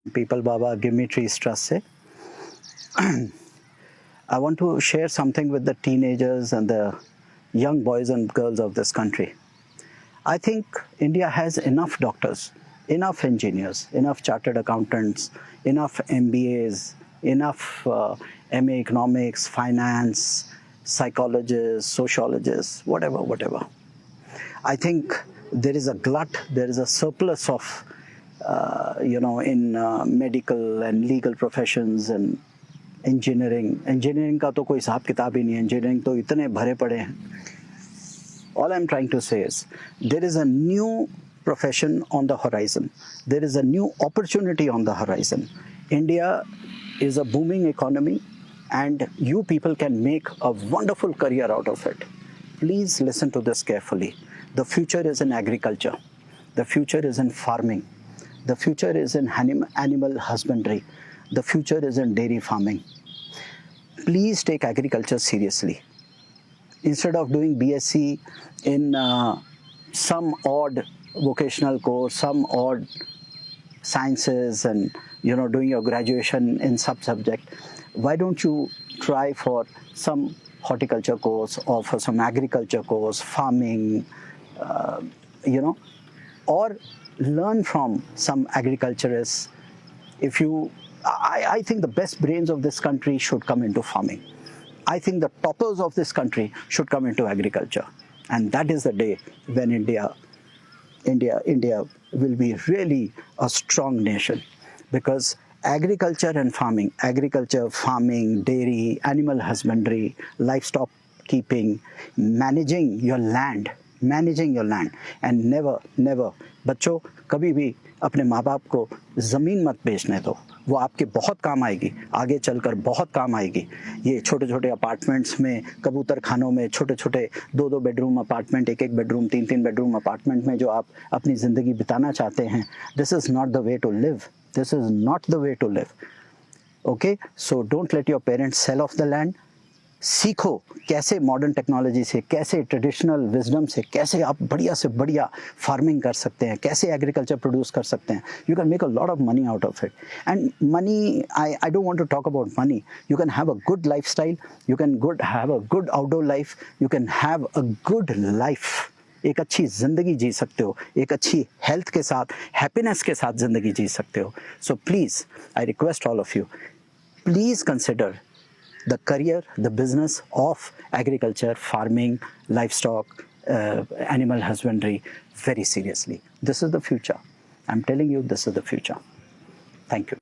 People Baba Give Me Trees Trust से. I want to share something with the teenagers and the young boys and girls of this country. I think India has enough doctors, enough engineers, enough chartered accountants, enough MBAs, enough MA economics, finance, psychologists, sociologists, whatever. I think there is a glut, there is a surplus of, in medical and legal professions and engineering का तो कोई हिसाब किताब ही नहीं है. Engineering तो इतने भरे पड़े हैं. All I'm trying to say is there is a new profession on the horizon. There is a new opportunity on the horizon. India is a booming economy and you people can make a wonderful career out of it. Please listen to this carefully. The future is in agriculture. The future is in farming. The future is in animal husbandry. The future is in dairy farming. Please take agriculture seriously. Instead of doing BSc in some odd vocational course, some odd sciences and doing your graduation in sub-subject, why don't you try for some horticulture course or for some agriculture course, farming, or learn from some agriculturists. I think the best brains of this country should come into farming. I think the toppers of this country should come into agriculture. And that is the day when India will be really a strong nation. Because agriculture, farming, dairy, animal husbandry, livestock keeping, managing your land, and never, बच्चों कभी भी अपने माँ बाप को ज़मीन मत बेचने दो. वो आपके बहुत काम आएगी, आगे चलकर बहुत काम आएगी. ये छोटे छोटे अपार्टमेंट्स में, कबूतर खानों में, छोटे छोटे 2-2 bedroom apartment, 1-1 bedroom, 3-3 bedroom apartment में जो आप अपनी ज़िंदगी बिताना चाहते हैं, this is not the way to live. This is not the way to live. Okay, so don't let your parents sell off the land. सीखो कैसे मॉडर्न टेक्नोलॉजी से, कैसे ट्रेडिशनल विजडम से, कैसे आप बढ़िया से बढ़िया फार्मिंग कर सकते हैं, कैसे एग्रीकल्चर प्रोड्यूस कर सकते हैं. You can make a lot of money out of it. And money, I don't want to talk about money. You can have a good life style, you can have a good outdoor life, you can have a good life. एक अच्छी ज़िंदगी जी सकते हो, एक अच्छी health के साथ, happiness के साथ ज़िंदगी जी सकते हो. So please, I request all of you, please consider the career, the business of agriculture, farming, livestock, animal husbandry very seriously. This is the future. I'm telling you, this is the future. Thank you.